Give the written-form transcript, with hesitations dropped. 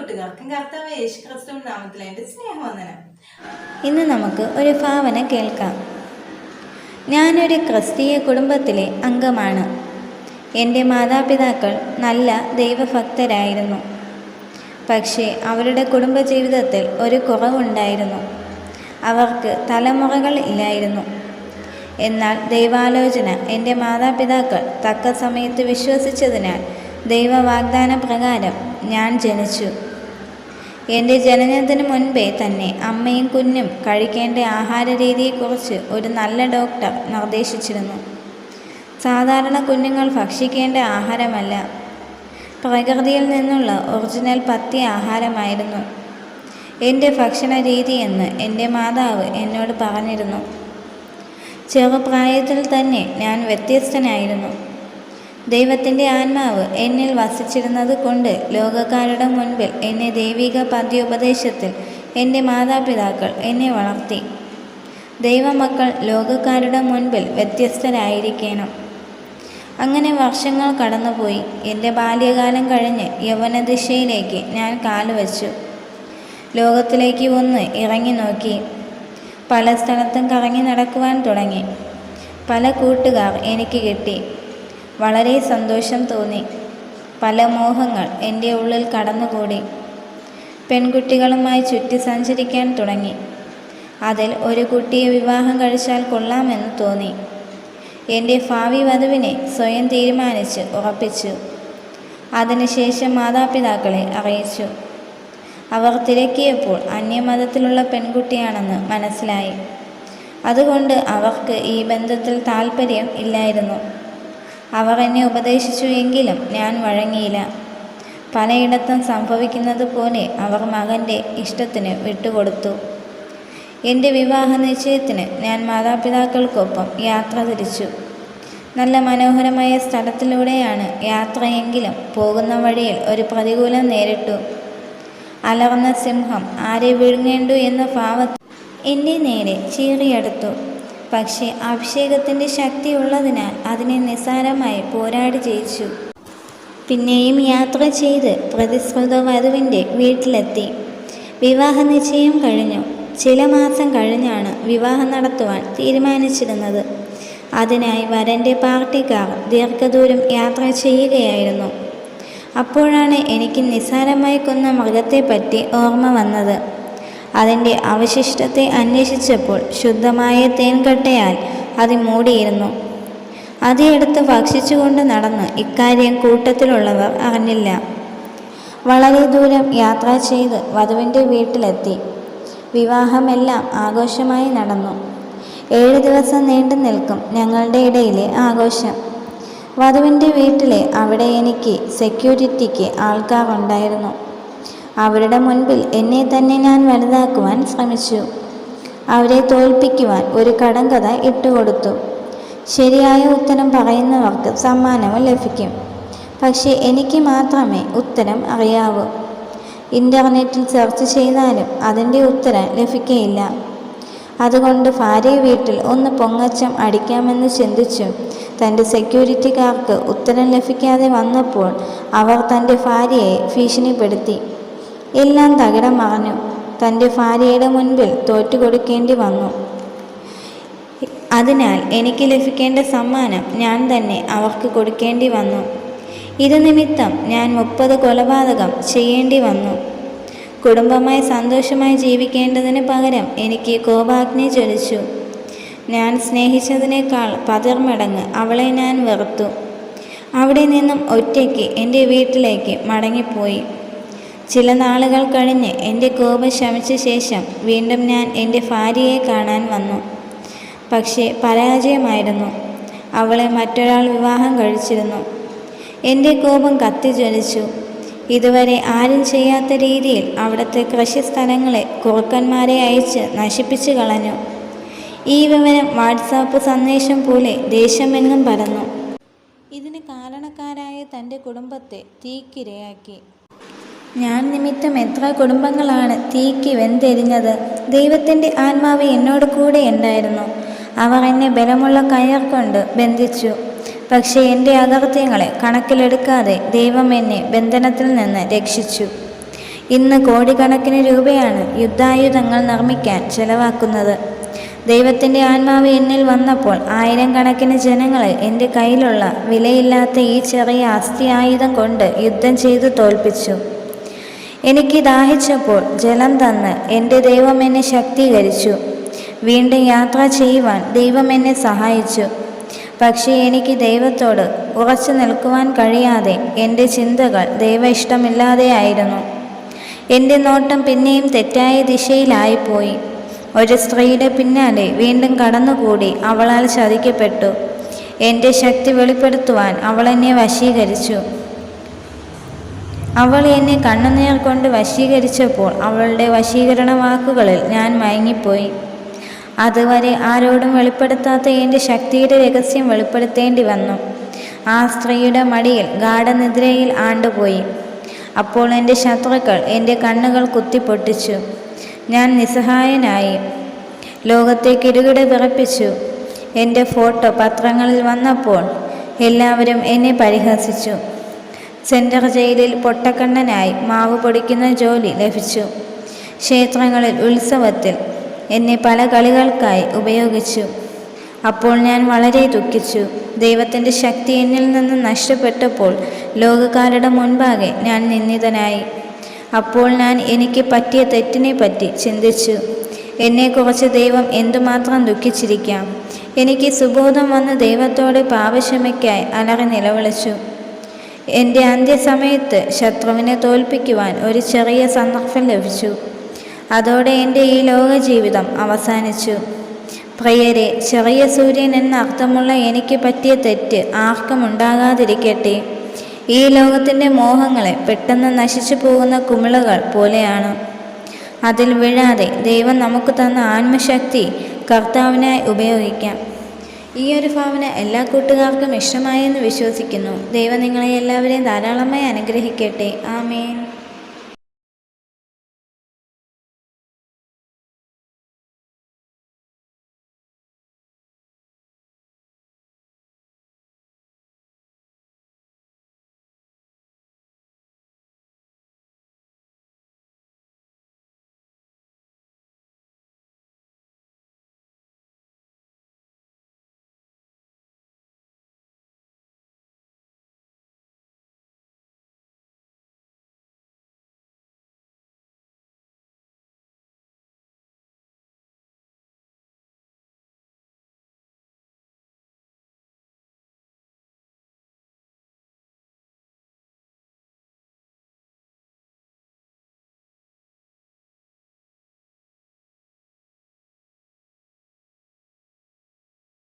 കൂട്ടുകാർക്കും കർത്താവ് യേശുക്രിസ്തുവിന്റെ നാമത്തിൽ എൻ്റെ സ്നേഹവന്ദനം. ഇന്ന് നമുക്ക് ഒരു ഭാവന കേൾക്കാം. ഞാനൊരു ക്രിസ്തീയ കുടുംബത്തിലെ അംഗമാണ്. എൻ്റെ മാതാപിതാക്കൾ നല്ല ദൈവഭക്തരായിരുന്നു. പക്ഷേ അവരുടെ കുടുംബജീവിതത്തിൽ ഒരു കുറവുണ്ടായിരുന്നു. അവർക്ക് തലമുറകൾ ഇല്ലായിരുന്നു. എന്നാൽ ദൈവാലോചന എൻ്റെ മാതാപിതാക്കൾ തക്ക സമയത്ത് വിശ്വസിച്ചതിനാൽ ദൈവവാഗ്ദാന പ്രകാരം ഞാൻ ജനിച്ചു. എൻ്റെ ജനനത്തിന് മുൻപേ തന്നെ അമ്മയും കുഞ്ഞും കഴിക്കേണ്ട ആഹാര രീതിയെക്കുറിച്ച് ഒരു നല്ല ഡോക്ടർ നിർദ്ദേശിച്ചിരുന്നു. സാധാരണ കുഞ്ഞുങ്ങൾ ഭക്ഷിക്കേണ്ട ആഹാരമല്ല, പ്രകൃതിയിൽ നിന്നുള്ള ഒറിജിനൽ പഥ്യ ആഹാരമായിരുന്നു എൻ്റെ ഭക്ഷണ രീതിയെന്ന് എൻ്റെ മാതാവ് എന്നോട് പറഞ്ഞിരുന്നു. ചെറുപ്രായത്തിൽ തന്നെ ഞാൻ വ്യത്യസ്തനായിരുന്നു. ദൈവത്തിൻ്റെ ആത്മാവ് എന്നിൽ വസിച്ചിരുന്നത് കൊണ്ട് ലോകക്കാരുടെ മുൻപിൽ എന്നെ ദൈവിക പദ്യോപദേശത്തിൽ എൻ്റെ മാതാപിതാക്കൾ എന്നെ വളർത്തി. ദൈവമക്കൾ ലോകക്കാരുടെ മുൻപിൽ വ്യത്യസ്തരായിരിക്കണം. അങ്ങനെ വർഷങ്ങൾ കടന്നുപോയി. എൻ്റെ ബാല്യകാലം കഴിഞ്ഞ് യൗവനദിശയിലേക്ക് ഞാൻ കാലുവച്ചു. ലോകത്തിലേക്ക് ഒന്ന് ഇറങ്ങി നോക്കി. പല സ്ഥലത്തും കറങ്ങി നടക്കുവാൻ തുടങ്ങി. പല കൂട്ടുകാർ എനിക്ക് കിട്ടി. വളരെ സന്തോഷം തോന്നി. പല മോഹങ്ങൾ എൻ്റെ ഉള്ളിൽ കടന്നുകൂടി. പെൺകുട്ടികളുമായി ചുറ്റി സഞ്ചരിക്കാൻ തുടങ്ങി. അതിൽ ഒരു കുട്ടിയെ വിവാഹം കഴിച്ചാൽ കൊള്ളാമെന്ന് തോന്നി. എൻ്റെ ഭാവി വധുവിനെ സ്വയം തീരുമാനിച്ച് ഉറപ്പിച്ചു. അതിനുശേഷം മാതാപിതാക്കളെ അറിയിച്ചു. അവർ തിരക്കിയപ്പോൾ അന്യമതത്തിലുള്ള പെൺകുട്ടിയാണെന്ന് മനസ്സിലായി. അതുകൊണ്ട് അവർക്ക് ഈ ബന്ധത്തിൽ താല്പര്യം ഇല്ലായിരുന്നു. അവർ എന്നെ ഉപദേശിച്ചു, എങ്കിലും ഞാൻ വഴങ്ങിയില്ല. പലയിടത്തും സംഭവിക്കുന്നത് പോലെ അവർ മകൻ്റെ ഇഷ്ടത്തിന് വിട്ടുകൊടുത്തു. എൻ്റെ വിവാഹ നിശ്ചയത്തിന് ഞാൻ മാതാപിതാക്കൾക്കൊപ്പം യാത്ര തിരിച്ചു. നല്ല മനോഹരമായ സ്ഥലത്തിലൂടെയാണ് യാത്രയെങ്കിലും പോകുന്ന വഴിയിൽ ഒരു പ്രതികൂലം നേരിട്ടു. അലർന്ന സിംഹം ആരെ വിഴുങ്ങേണ്ടു എന്ന ഭാവത്തിൽ എൻ്റെ നേരെ ചീറിയെടുത്തു. പക്ഷേ അഭിഷേകത്തിൻ്റെ ശക്തി ഉള്ളതിനാൽ അതിനെ നിസ്സാരമായി പോരാടി ജയിച്ചു. പിന്നെയും യാത്ര ചെയ്ത് പ്രതിശ്രുത വധുവിൻ്റെ വീട്ടിലെത്തി. വിവാഹ നിശ്ചയം കഴിഞ്ഞു. ചില മാസം കഴിഞ്ഞാണ് വിവാഹം നടത്തുവാൻ തീരുമാനിച്ചിരുന്നത്. അതിനായി വരൻ്റെ പാർട്ടിക്കാർ ദീർഘദൂരം യാത്ര ചെയ്യുകയായിരുന്നു. അപ്പോഴാണ് എനിക്ക് നിസ്സാരമായി കൊന്ന മൃഗത്തെപ്പറ്റി ഓർമ്മ വന്നത്. അതിൻ്റെ അവശിഷ്ടത്തെ അന്വേഷിച്ചപ്പോൾ ശുദ്ധമായ തേൻകട്ടയാൽ അത് മൂടിയിരുന്നു. അത് എടുത്ത് ഭക്ഷിച്ചുകൊണ്ട് നടന്ന് ഇക്കാര്യം കൂട്ടത്തിലുള്ളവർ അറിഞ്ഞില്ല. വളരെ ദൂരം യാത്ര ചെയ്ത് വധുവിൻ്റെ വീട്ടിലെത്തി. വിവാഹമെല്ലാം ആഘോഷമായി നടന്നു. 7 ദിവസം നീണ്ടു നിൽക്കും ഞങ്ങളുടെ ഇടയിലെ ആഘോഷം. വധുവിൻ്റെ വീട്ടിലെ അവിടെ എനിക്ക് സെക്യൂരിറ്റിക്ക് ആൾക്കാരുണ്ടായിരുന്നു. അവരുടെ മുൻപിൽ എന്നെ തന്നെ ഞാൻ വലുതാക്കുവാൻ ശ്രമിച്ചു. അവരെ തോൽപ്പിക്കുവാൻ ഒരു കടങ്കഥ ഇട്ടുകൊടുത്തു. ശരിയായ ഉത്തരം പറയുന്നവർക്ക് സമ്മാനവും ലഭിക്കും. പക്ഷേ എനിക്ക് മാത്രമേ ഉത്തരം അറിയാവൂ. ഇൻ്റർനെറ്റിൽ സെർച്ച് ചെയ്താലും അതിൻ്റെ ഉത്തരം ലഭിക്കുകയില്ല. അതുകൊണ്ട് ഭാര്യ വീട്ടിൽ ഒന്ന് പൊങ്ങച്ചം അടിക്കാമെന്ന് ചിന്തിച്ചും തൻ്റെ സെക്യൂരിറ്റിക്കാർക്ക് ഉത്തരം ലഭിക്കാതെ വന്നപ്പോൾ അവർ തൻ്റെ ഭാര്യയെ ഭീഷണിപ്പെടുത്തി. എല്ലാം തകിടം മറിഞ്ഞു. തൻ്റെ ഭാര്യയുടെ മുൻപിൽ തോറ്റുകൊടുക്കേണ്ടി വന്നു. അതിനാൽ എനിക്ക് ലഭിക്കേണ്ട സമ്മാനം ഞാൻ തന്നെ അവർക്ക് കൊടുക്കേണ്ടി വന്നു. ഇത് നിമിത്തം ഞാൻ 30 കൊലപാതകം ചെയ്യേണ്ടി വന്നു. കുടുംബമായി സന്തോഷമായി ജീവിക്കേണ്ടതിന് പകരം എനിക്ക് കോപാഗ്നി ജ്വലിച്ചു. ഞാൻ സ്നേഹിച്ചതിനേക്കാൾ 10 മടങ്ങ് അവളെ ഞാൻ വെറുത്തു. അവിടെ നിന്നും ഒറ്റയ്ക്ക് എൻ്റെ വീട്ടിലേക്ക് മടങ്ങിപ്പോയി. ചില നാളുകൾ കഴിഞ്ഞ് എൻ്റെ കോപം ശമിച്ച ശേഷം വീണ്ടും ഞാൻ എൻ്റെ ഭാര്യയെ കാണാൻ വന്നു. പക്ഷേ പരാജയമായിരുന്നു. അവളെ മറ്റൊരാൾ വിവാഹം കഴിച്ചിരുന്നു. എൻ്റെ കോപം കത്തിജ്വലിച്ചു. ഇതുവരെ ആരും ചെയ്യാത്ത രീതിയിൽ അവിടുത്തെ കൃഷിസ്ഥലങ്ങളെ കുറുക്കന്മാരെ അയച്ച് നശിപ്പിച്ചു കളഞ്ഞു. ഈ വിവരം വാട്സാപ്പ് സന്ദേശം പോലെ ദേശമെങ്ങും പരന്നു. ഇതിന് കാരണക്കാരായ തൻ്റെ കുടുംബത്തെ തീക്കിരയാക്കി. ഞാൻ നിമിത്തം എത്ര കുടുംബങ്ങളാണ് തീക്ക് വെന്തെരിഞ്ഞത്. ദൈവത്തിൻ്റെ ആത്മാവ് എന്നോട് കൂടെ ഉണ്ടായിരുന്നു. അവർ എന്നെ ബലമുള്ള കയർ കൊണ്ട് ബന്ധിച്ചു. പക്ഷേ എൻ്റെ അകൃത്യങ്ങളെ കണക്കിലെടുക്കാതെ ദൈവം എന്നെ ബന്ധനത്തിൽ നിന്ന് രക്ഷിച്ചു. ഇന്ന് കോടിക്കണക്കിന് രൂപയാണ് യുദ്ധായുധങ്ങൾ നിർമ്മിക്കാൻ ചെലവാക്കുന്നത്. ദൈവത്തിൻ്റെ ആത്മാവ് എന്നിൽ വന്നപ്പോൾ 1000 കണക്കിന് ജനങ്ങളെ എൻ്റെ കയ്യിലുള്ള വിലയില്ലാത്ത ഈ ചെറിയ അസ്ഥി ആയുധം കൊണ്ട് യുദ്ധം ചെയ്ത് തോൽപ്പിച്ചു. എനിക്ക് ദാഹിച്ചപ്പോൾ ജലം തന്ന് എൻ്റെ ദൈവം എന്നെ ശക്തീകരിച്ചു. വീണ്ടും യാത്ര ചെയ്യുവാൻ ദൈവം എന്നെ സഹായിച്ചു. പക്ഷേ എനിക്ക് ദൈവത്തോട് ഉറച്ചു നിൽക്കുവാൻ കഴിയാതെ എൻ്റെ ചിന്തകൾ ദൈവ ഇഷ്ടമില്ലാതെയായിരുന്നു. എൻ്റെ നോട്ടം പിന്നെയും തെറ്റായ ദിശയിലായിപ്പോയി. ഒരു സ്ത്രീയുടെ പിന്നാലെ വീണ്ടും കടന്നുകൂടി അവളാൽ ചതിക്കപ്പെട്ടു. എൻ്റെ ശക്തി വെളിപ്പെടുത്തുവാൻ അവൾ എന്നെ വശീകരിച്ചു. അവൾ എന്നെ കണ്ണുനീർ കൊണ്ട് വശീകരിച്ചപ്പോൾ അവളുടെ വശീകരണ വാക്കുകളിൽ ഞാൻ മയങ്ങിപ്പോയി. അതുവരെ ആരോടും വെളിപ്പെടുത്താത്ത എൻ്റെ ശക്തിയുടെ രഹസ്യം വെളിപ്പെടുത്തേണ്ടി വന്നു. ആ സ്ത്രീയുടെ മടിയിൽ ഗാഠനിദ്രയിൽ ആണ്ടുപോയി. അപ്പോൾ എൻ്റെ ശത്രുക്കൾ എൻ്റെ കണ്ണുകൾ കുത്തിപ്പൊട്ടിച്ചു. ഞാൻ നിസ്സഹായനായി. ലോകത്തെ കിടുകിട വിറപ്പിച്ചു. എൻ്റെ ഫോട്ടോ പത്രങ്ങളിൽ വന്നപ്പോൾ എല്ലാവരും എന്നെ പരിഹസിച്ചു. സെൻട്രൽ ജയിലിൽ പൊട്ടക്കണ്ണനായി മാവ് പൊടിക്കുന്ന ജോലി ലഭിച്ചു. ക്ഷേത്രങ്ങളിൽ ഉത്സവത്തിൽ എന്നെ പല കളികൾക്കായി ഉപയോഗിച്ചു. അപ്പോൾ ഞാൻ വളരെ ദുഃഖിച്ചു. ദൈവത്തിൻ്റെ ശക്തി എന്നിൽ നിന്ന് നഷ്ടപ്പെട്ടപ്പോൾ ലോകക്കാരുടെ മുൻപാകെ ഞാൻ നിന്ദിതനായി. അപ്പോൾ ഞാൻ എനിക്ക് പറ്റിയ തെറ്റിനെ പറ്റി ചിന്തിച്ചു. എന്നെക്കുറിച്ച് ദൈവം എന്തുമാത്രം ദുഃഖിച്ചിരിക്കാം. എനിക്ക് സുബോധം വന്ന് ദൈവത്തോടെ പാപക്ഷമയ്ക്കായി അലറി നിലവിളിച്ചു. എൻ്റെ അന്ത്യസമയത്ത് ശത്രുവിനെ തോൽപ്പിക്കുവാൻ ഒരു ചെറിയ സന്ദർഭം ലഭിച്ചു. അതോടെ എൻ്റെ ഈ ലോക ജീവിതം അവസാനിച്ചു. പ്രിയരെ, ചെറിയ സൂര്യൻ എന്ന അർത്ഥമുള്ള എനിക്ക് പറ്റിയ തെറ്റ് ആർക്കും ഉണ്ടാകാതിരിക്കട്ടെ. ഈ ലോകത്തിൻ്റെ മോഹങ്ങളെ പെട്ടെന്ന് നശിച്ചു പോകുന്ന കുമിളകൾ പോലെയാണ്. അതിൽ വീഴാതെ ദൈവം നമുക്ക് തന്ന ആത്മശക്തി കർത്താവിനായി ഉപയോഗിക്കാം. ഈ ഒരു ഭാവന എല്ലാ കൂട്ടുകാർക്കും ഇഷ്ടമായെന്ന് വിശ്വസിക്കുന്നു. ദൈവം നിങ്ങളെ എല്ലാവരെയും ധാരാളമായി അനുഗ്രഹിക്കട്ടെ. ആമേൻ.